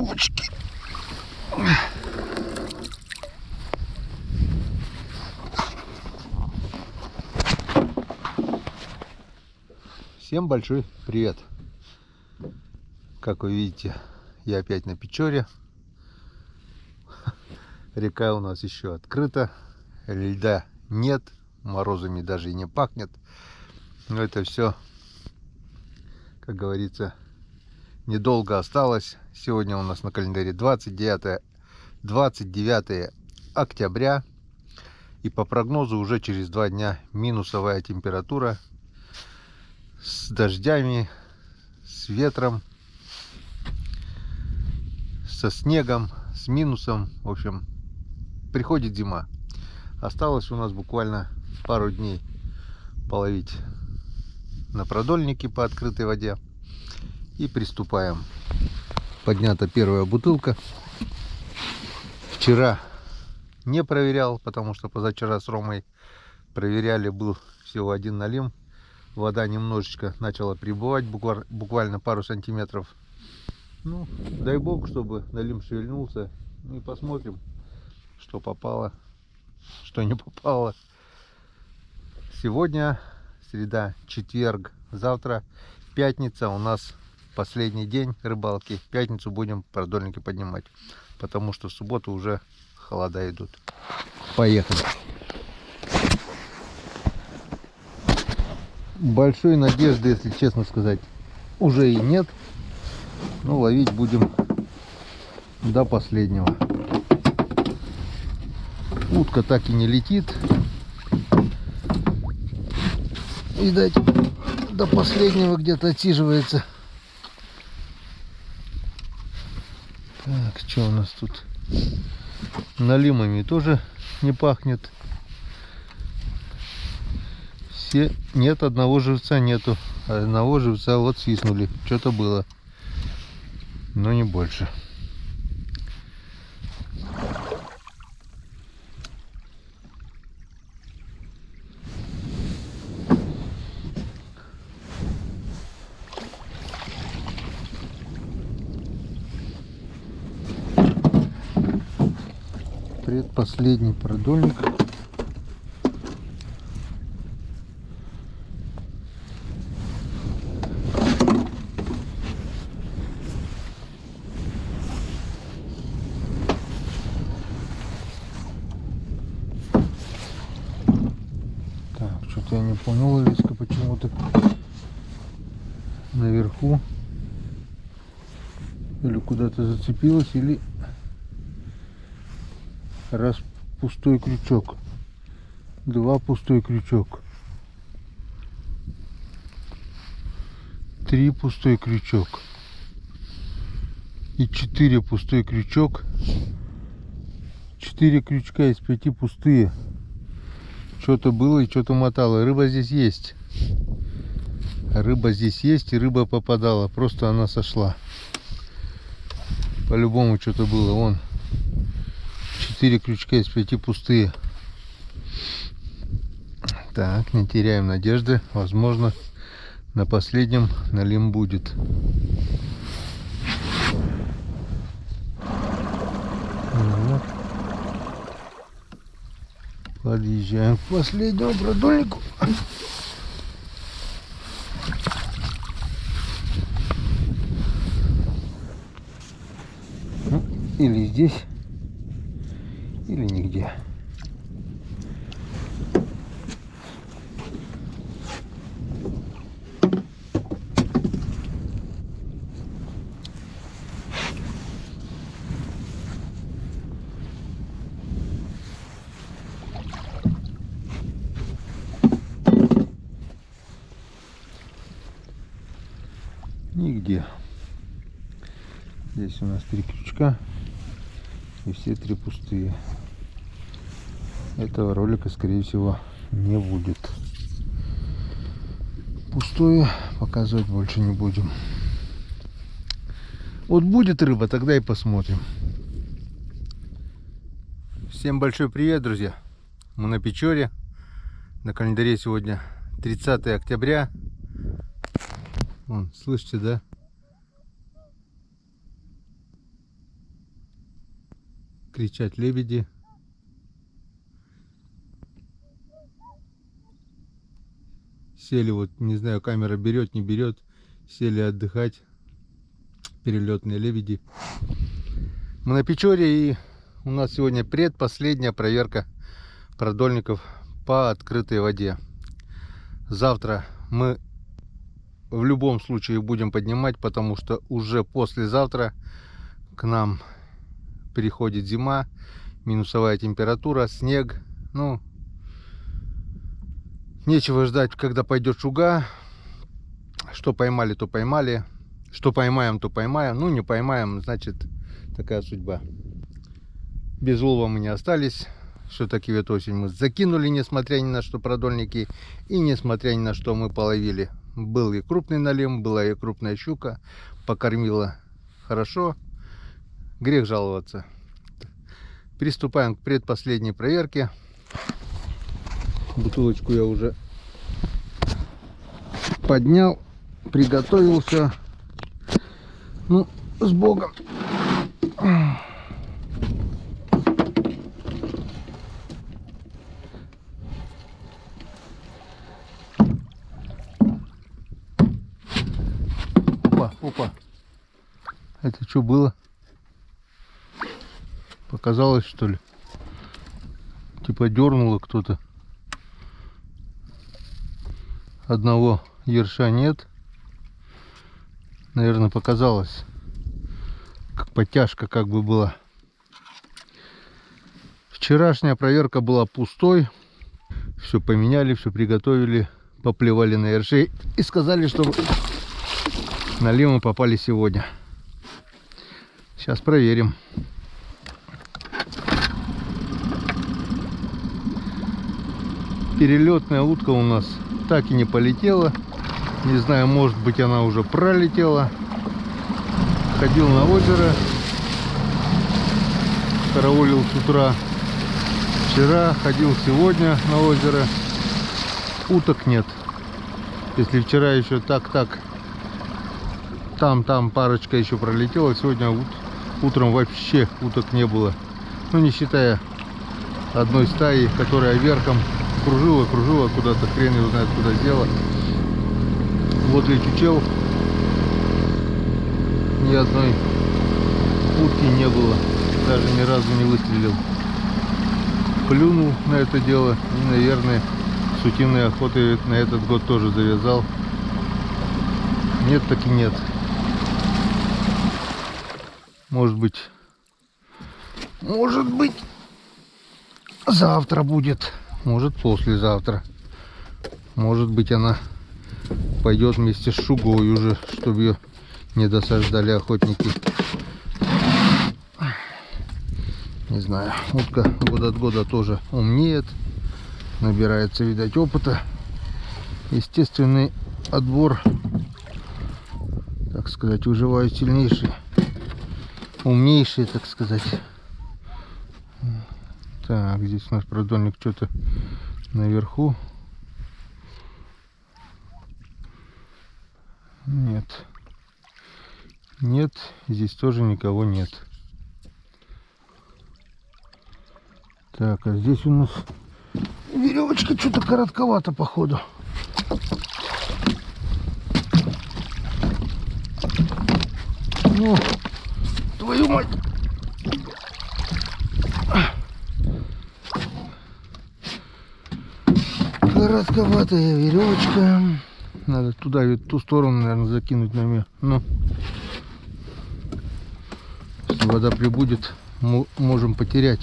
поклевочки. Всем большой привет! Как вы видите, я опять на Печоре. Река у нас еще открыта, льда нет, морозами даже и не пахнет. Но это все, как говорится, недолго осталось. Сегодня у нас на календаре 29 октября. И по прогнозу уже через 2 дня минусовая температура. С дождями, с ветром, со снегом, с минусом. В общем, приходит зима. Осталось у нас буквально пару дней половить на продольнике по открытой воде. И приступаем. Поднята первая бутылка. Вчера не проверял, потому что позавчера с Ромой проверяли, был всего один налим. Вода немножечко начала прибывать, буквально пару сантиметров. Ну, дай бог, чтобы налим шевельнулся. Ну и посмотрим, что попало, что не попало. Сегодня среда, четверг, завтра пятница. У нас последний день рыбалки. В пятницу будем продольники поднимать, потому что в субботу уже холода идут. Поехали. Большой надежды, если честно сказать, уже и нет. Но ловить будем до последнего. Утка так и не летит. Видать, до последнего где-то отсиживается. Так, что у нас тут? Налимами тоже не пахнет. Все, нет, одного живца нету. Одного живца вот свистнули. Что-то было. Но не больше. Предпоследний продольник. Так, что-то я не понял, леска почему-то наверху. Или куда-то зацепилась, или раз пустой крючок, два пустой крючок, 3 пустой крючок и 4 пустой крючок. 4 крючка из 5 пустые. Что-то было и что-то мотало. Рыба здесь есть. Рыба здесь есть, и рыба попадала. Просто она сошла. По-любому что-то было. Вон. 4 крючка из 5 пустые. Так, не теряем надежды. Возможно, на последнем налим будет. Вот. Подъезжаем к последнему продольнику. Ну, или здесь, или нигде. Нигде. Здесь у нас 3 крючка и все 3 пустые. Этого ролика, скорее всего, не будет. Пустое показывать больше не будем. Вот будет рыба, тогда и посмотрим. Всем большой привет, друзья! Мы на Печоре. На календаре сегодня 30 октября. Вон, слышите, да? кричать лебеди. Сели, вот не знаю, камера берет, не берет, сели отдыхать. Перелетные лебеди. Мы на Печоре, и у нас сегодня предпоследняя проверка продольников по открытой воде. Завтра мы в любом случае будем поднимать, потому что уже послезавтра к нам переходит зима, минусовая температура, снег. Ну, нечего ждать, когда пойдет шуга. Что поймали, то поймали. Что поймаем, то поймаем. Ну, не поймаем, значит, такая судьба. Без улова мы не остались. Все-таки в эту осень мы закинули, несмотря ни на что, продольники. И несмотря ни на что, мы половили. Был и крупный налим, была и крупная щука. Покормила хорошо. Грех жаловаться. Приступаем к предпоследней проверке. Бутылочку я уже поднял, приготовился. Ну, с Богом. Опа, опа. Это что было? Показалось, что ли? Типа дернуло кто-то. Одного ерша нет. Наверное, показалось. Как подтяжка как бы была. Вчерашняя проверка была пустой. Все поменяли, все приготовили. Поплевали на ершей. И сказали, что налимы попали сегодня. Сейчас проверим. Перелетная утка у нас так и не полетела. Не знаю, может быть, она уже пролетела. Ходил на озеро. Караулил с утра. Вчера ходил, сегодня на озеро. Уток нет. Если вчера еще так, там парочка еще пролетела, сегодня утром вообще уток не было. Ну, не считая одной стаи, которая верхом кружила куда-то, хрен его знает куда сделала. Возле Чучел ни одной утки не было, даже ни разу не выстрелил. Плюнул на это дело и, наверное, с утиной охотой на этот год тоже завязал. Нет, так и нет. Может быть, завтра будет, может послезавтра. Может быть, она пойдет вместе с шугой уже, чтобы ее не досаждали охотники. Не знаю, утка год от года тоже умнеет, набирается, видать, опыта. Естественный отбор, так сказать, выживают сильнейшие, умнейшие, так сказать. Так, здесь у нас продольник что-то наверху. Нет, здесь тоже никого нет. Так, а здесь у нас веревочка что-то коротковато, походу. Ну, твою мать! Коротковатая веревочка. Надо туда, в ту сторону, наверное, закинуть на меня. Ну, если вода прибудет, можем потерять.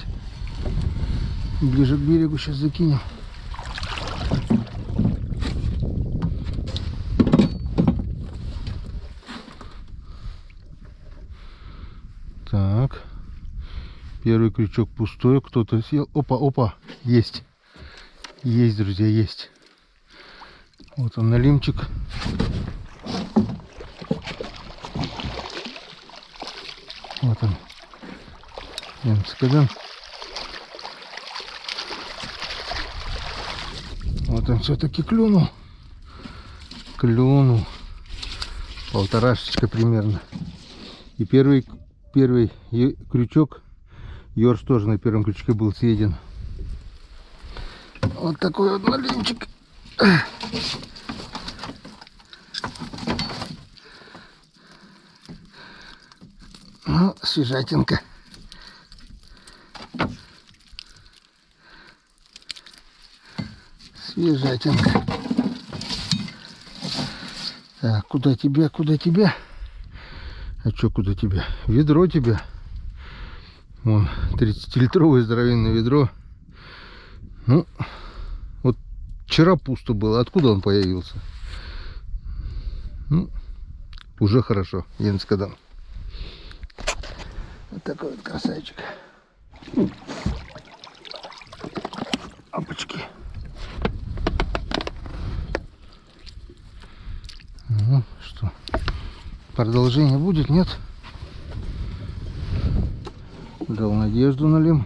Ближе к берегу сейчас закинем. Так. Первый крючок пустой. Кто-то съел. Опа, опа. Есть. Есть, друзья, есть. Вот он, налимчик. Вот он. Немцкадан. Вот он все-таки клюнул. Клюнул. Полторашечка примерно. И первый крючок Ёрш тоже на первом крючке был съеден. Вот такой вот налимчик. Ну, свежатинка. Свежатинка. Так, куда тебя, куда тебя? А чё, куда тебя? Ведро тебя. Вон, 30-литровое здоровенное ведро. Ну, вот вчера пусто было. Откуда он появился? Ну, уже хорошо, Енскадан. Вот такой вот красавчик. Опачки. Ну, что? Продолжение будет, нет? Дал надежду налим.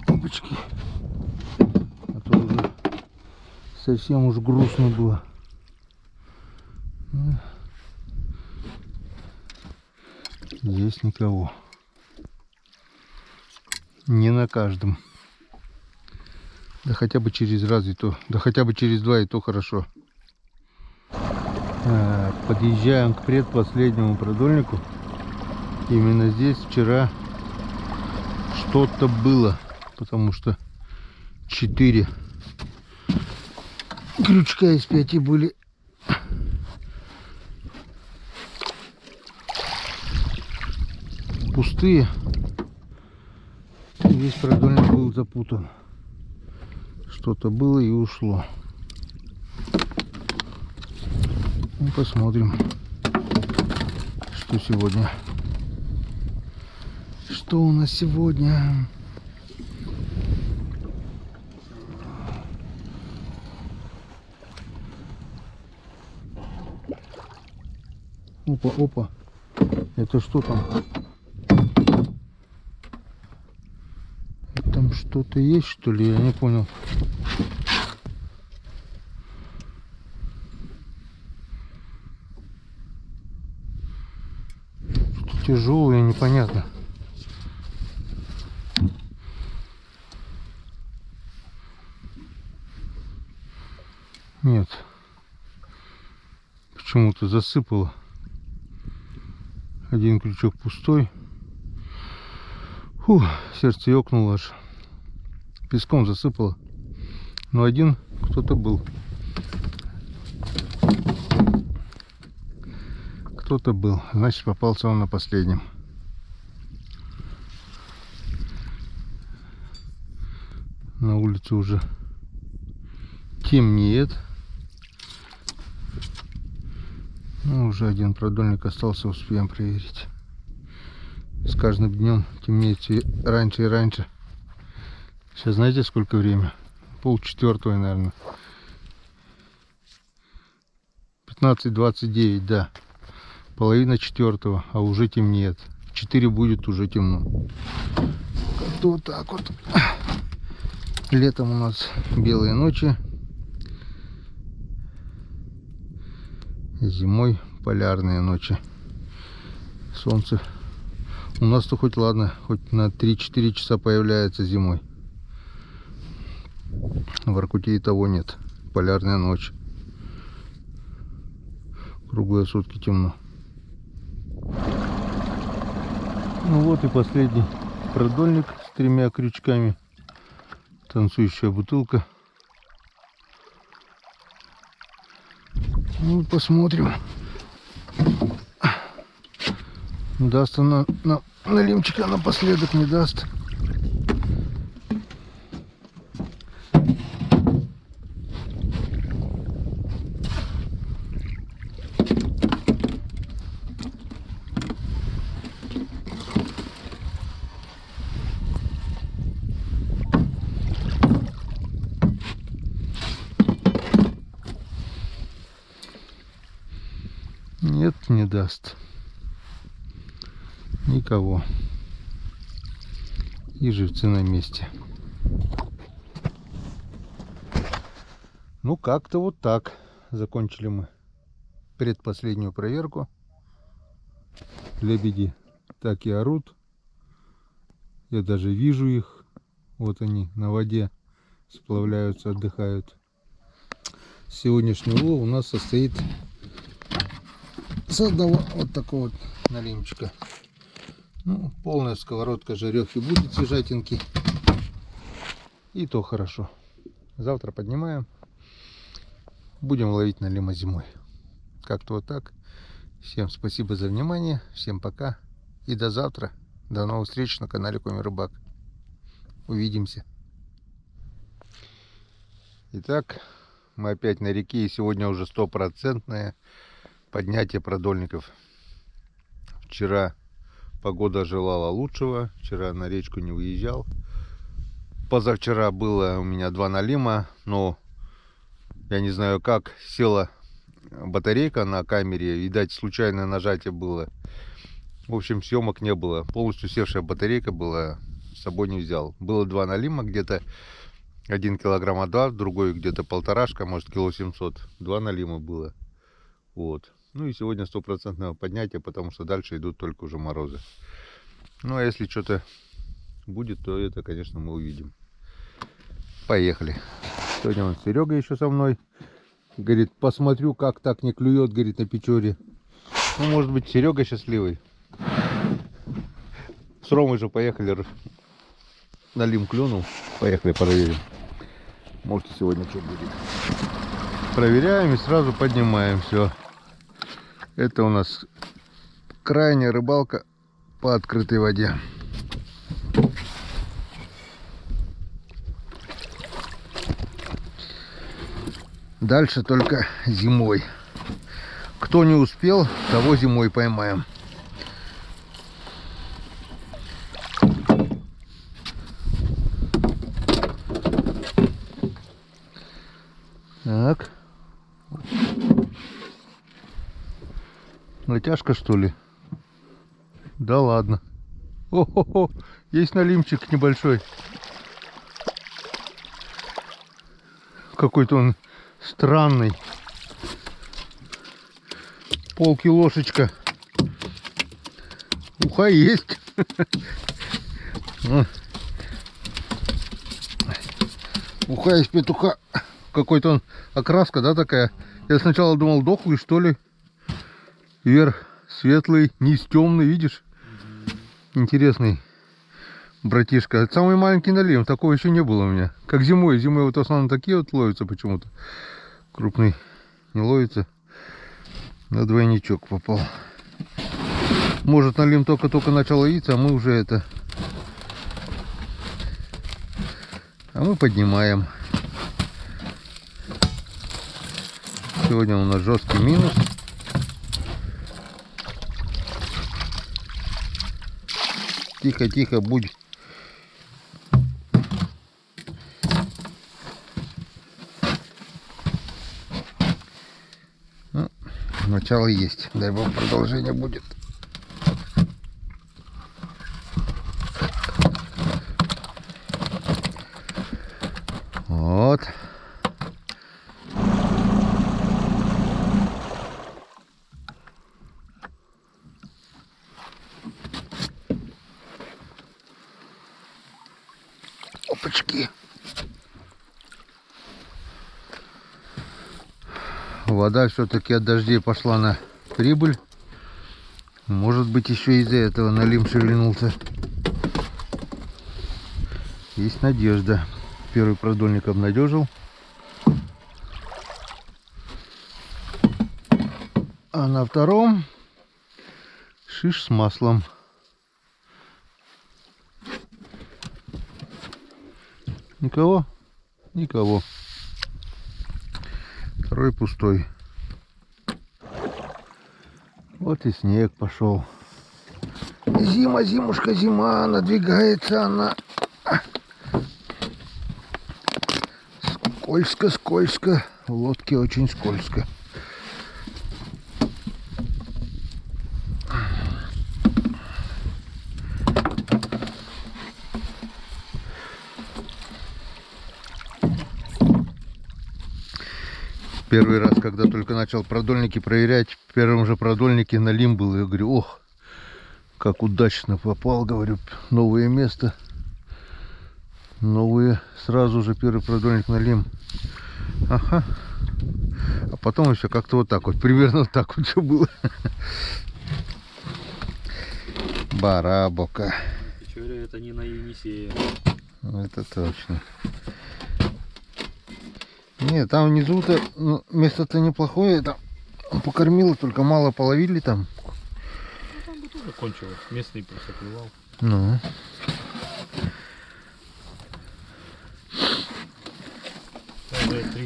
Опачки. А то уже совсем уж грустно было. Здесь никого. Не на каждом. Да хотя бы через раз и то. Да хотя бы через два и то хорошо. Подъезжаем к предпоследнему продольнику. Именно здесь вчера что-то было. Потому что 4 крючка из 5 были. Пустые. Весь продольник был запутан. Что-то было и ушло. Ну, посмотрим, что сегодня. Что у нас сегодня? Опа, опа. Это что там? Там что-то есть, что ли? Я не понял. Что-то тяжелое, непонятно. Нет. Почему-то засыпало. Один крючок пустой. Фух, сердце ёкнуло аж. Песком засыпало. Но один кто-то был. Кто-то был. Значит, попался он на последнем. На улице уже темнеет. Ну, уже один продольник остался, успеем проверить. С каждым днем темнеет все раньше и раньше. Сейчас знаете, сколько время? 3:30, наверное. 15:29, да. 3:30, а уже темнеет. В 4 будет уже темно. Как-то вот так вот. Летом у нас белые ночи. Зимой полярные ночи. Солнце у нас-то хоть ладно, хоть на 3-4 часа появляется зимой. В Воркуте и того нет. Полярная ночь. Круглые сутки темно. Ну вот и последний продольник с 3 крючками. Танцующая бутылка. Ну, посмотрим. Даст она нам налимчика напоследок, не даст. Нет, не даст. Никого. И живцы на месте. Ну, как-то вот так. Закончили мы предпоследнюю проверку. Лебеди так и орут. Я даже вижу их. Вот они на воде сплавляются, отдыхают. Сегодняшний улов у нас состоит с одного вот такого вот налимчика. Ну, полная сковородка жарехи будет, свежатинки. И то хорошо. Завтра поднимаем. Будем ловить налима зимой. Как-то вот так. Всем спасибо за внимание. Всем пока. И до завтра. До новых встреч на канале Коми Рыбак. Увидимся. Итак, мы опять на реке. И сегодня уже 100% поднятие продольников. Вчера погода желала лучшего. Вчера на речку не выезжал. Позавчера было у меня 2 налима. Но я не знаю как. Села батарейка на камере. Видать, случайное нажатие было. В общем, съемок не было. Полностью севшая батарейка была. С собой не взял. Было 2 налима. Где-то 1 килограмма 2. Другой где-то 1,5, может кило 700. 2 налима было. Вот. Ну и сегодня 100% поднятие, потому что дальше идут только уже морозы. Ну а если что-то будет, то это, конечно, мы увидим. Поехали. Сегодня он Серега еще со мной. Говорит, посмотрю, как так не клюет, говорит, на Печоре. Ну, может быть, Серега счастливый. С Ромой же поехали. Налим клюнул. Поехали, проверим. Может, сегодня что будет. Проверяем и сразу поднимаем все. Это у нас крайняя рыбалка по открытой воде. Дальше только зимой. Кто не успел, того зимой поймаем. Так. Натяжка, что ли? Да ладно. О-хо-хо, есть налимчик небольшой. Какой-то он странный. Полкилошечка. Уха есть. Уха есть петуха. Какой-то он окраска, да, такая. Я сначала думал, дохлый, что ли. Вверх светлый, низ темный, видишь? Интересный братишка. Это самый маленький налим, такого еще не было у меня. Как зимой. Зимой вот в основном такие вот ловятся почему-то. Крупный не ловится. На двойничок попал. Может, налим только-только начал ловиться, а мы уже это... А мы поднимаем. Сегодня у нас жесткий минус. Тихо-тихо, будь. Ну, начало есть. Дай бог, продолжение будет. Вот. Опачки. Вода все-таки от дождей пошла на прибыль. Может быть, еще из-за этого налим шевельнулся. Есть надежда. Первый продольник обнадежил. А на втором шиш с маслом. Никого? Никого. Второй пустой. Вот и снег пошел. Зима, зимушка, зима. Надвигается она. Скользко, скользко. В лодке очень скользко. Первый раз, когда только начал продольники проверять, в первом же продольнике налим был. Я говорю, ох, Как удачно попал, говорю, новое место. Новые, сразу же первый продольник налим. Ага. А потом еще как-то вот так вот, примерно вот так вот все было. Барабока. Это не на Енисея. Это точно. Не, там внизу-то ну, место-то неплохое. Там покормило, только мало половили там. Ну, там бы тоже кончилось. Местный просто клевал. Ну.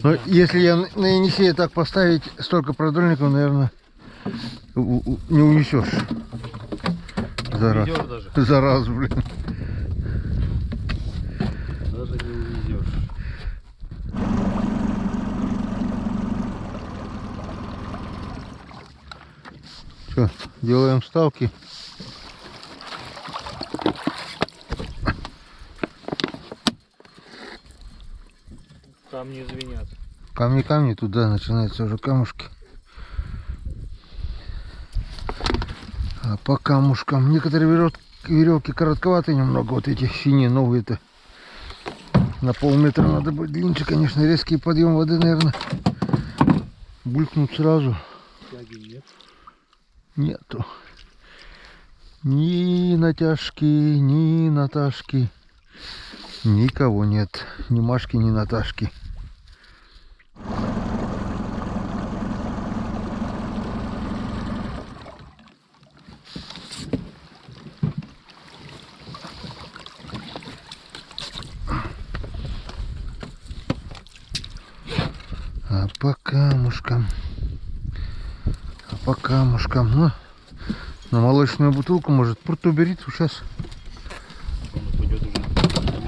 Но если я на Енисея так поставить столько продольников, наверное, не унесешь. За раз, блин. Даже не увезешь. Что, делаем ставки. Камни звенят. Камни, туда начинаются уже камушки. А по камушкам некоторые веревки коротковатые немного. Вот эти синие новые-то. На полметра надо быть длиннее, конечно. Резкий подъем воды, наверное. Булькнут сразу. Тяги нет. Нету. Ни натяжки, ни Наташки. Никого нет. Ни Машки, ни Наташки. А по камушкам, ну, на молочную бутылку, может, портуберит сейчас. Он пойдет уже,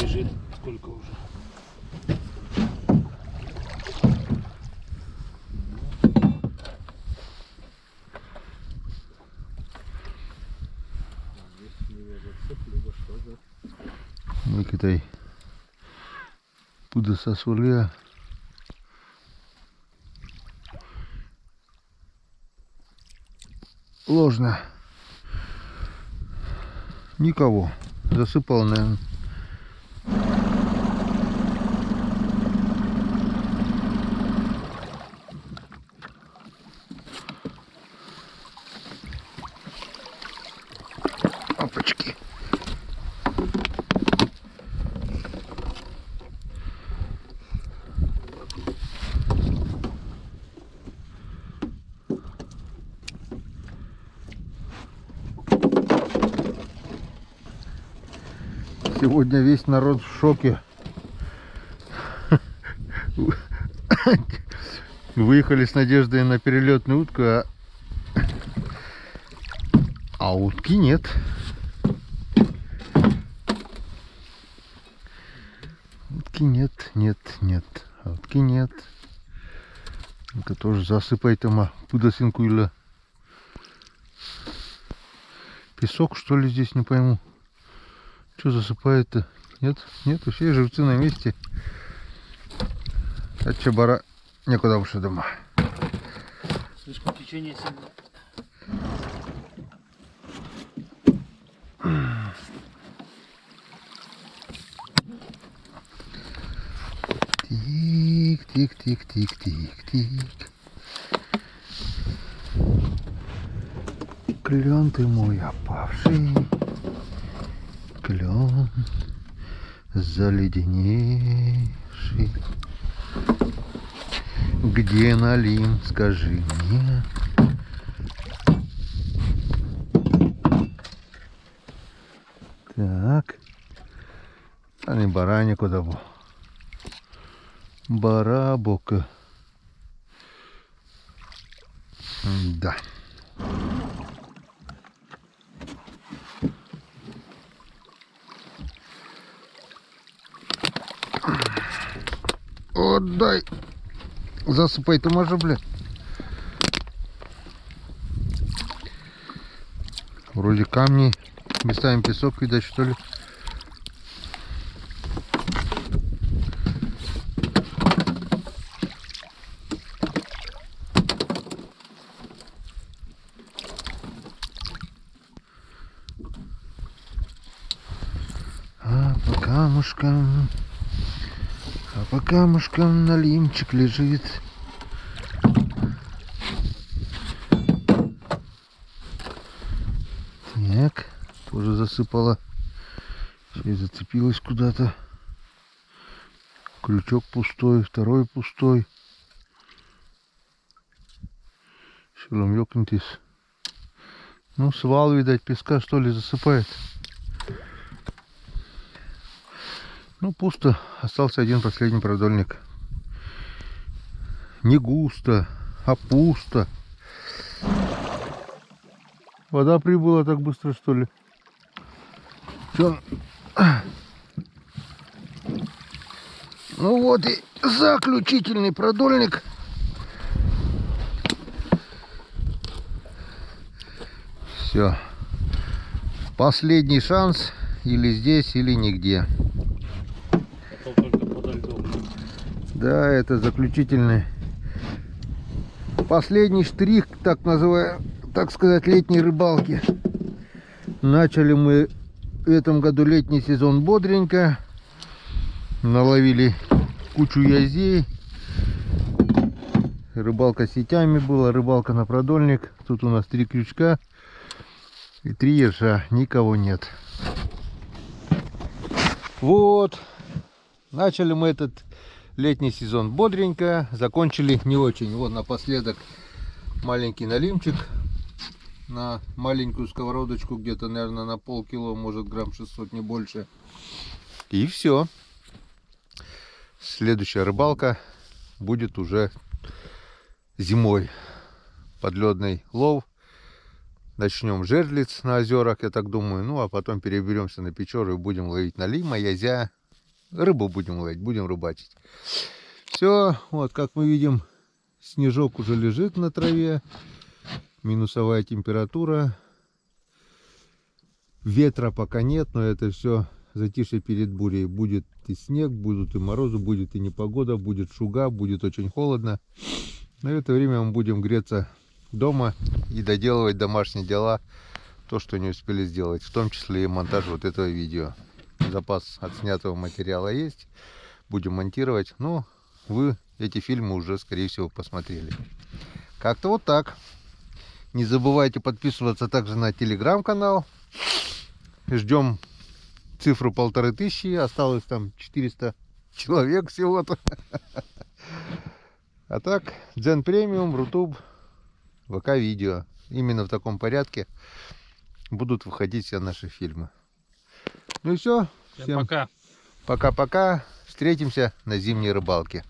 лежит, сколько уже. Выкитай пуда сосулия. Ложно. Никого. Засыпал, наверное. Опачки. Сегодня весь народ в шоке. Выехали с надеждой на перелетную утку, а утки нет. Утки нет. А утки нет. Это тоже засыпай там, пудасинку или песок, что ли, здесь, не пойму. Что засыпает-то? Нет, все живцы на месте. От чабара некуда больше дома. Слишком течение сильное. Тик. Клен ты мой опавший, клен заледеневший. Где налим, скажи мне. Так. А не бараня куда был. Барабока. Да. Отдай. Засыпай-то можно, бля. Вроде камни. Местами песок, видать, что ли. по камушкам, а по камушкам налимчик лежит. Так, тоже засыпала. Сейчас зацепилась куда-то. Крючок пустой, второй пустой. Шелом ёкнутис. Ну, свал, видать, песка, что ли, засыпает. Ну, пусто. Остался один последний продольник. Не густо, а пусто. Вода прибыла так быстро, что ли? Чё? Ну вот и заключительный продольник. Все. Последний шанс. Или здесь, или нигде. Потом только подо льдом. Да, это заключительный. Последний штрих, так называемый, так сказать, летней рыбалки. Начали мы в этом году летний сезон бодренько. Наловили кучу язей. Рыбалка сетями была, рыбалка на продольник. Тут у нас 3 крючка и 3 ерша. Никого нет. Вот. Начали мы этот летний сезон бодренько. Закончили не очень. Вот напоследок маленький налимчик. На маленькую сковородочку, где-то, наверное, на полкило, может грамм 600, не больше. И все. Следующая рыбалка будет уже зимой. Подледный лов. Начнем жерлиц на озерах, я так думаю. Ну, а потом переберемся на Печору и будем ловить налима, язя. Рыбу будем ловить, будем рыбачить. Все, вот как мы видим, снежок уже лежит на траве. Минусовая температура. Ветра пока нет, но это все затишье перед бурей. Будет и снег, будут и морозы, будет и непогода, будет шуга, будет очень холодно. На это время мы будем греться дома и доделывать домашние дела, то, что не успели сделать, в том числе и монтаж вот этого видео. Запас отснятого материала есть, будем монтировать, но вы эти фильмы уже, скорее всего, посмотрели. Как-то вот так. Не забывайте подписываться также на телеграм-канал. Ждем цифру 1500, осталось там 400 человек всего-то. А так, Дзен Премиум, Рутуб, ВК Видео. Именно в таком порядке будут выходить все наши фильмы. Ну и все. Всем пока. Пока-пока. Встретимся на зимней рыбалке.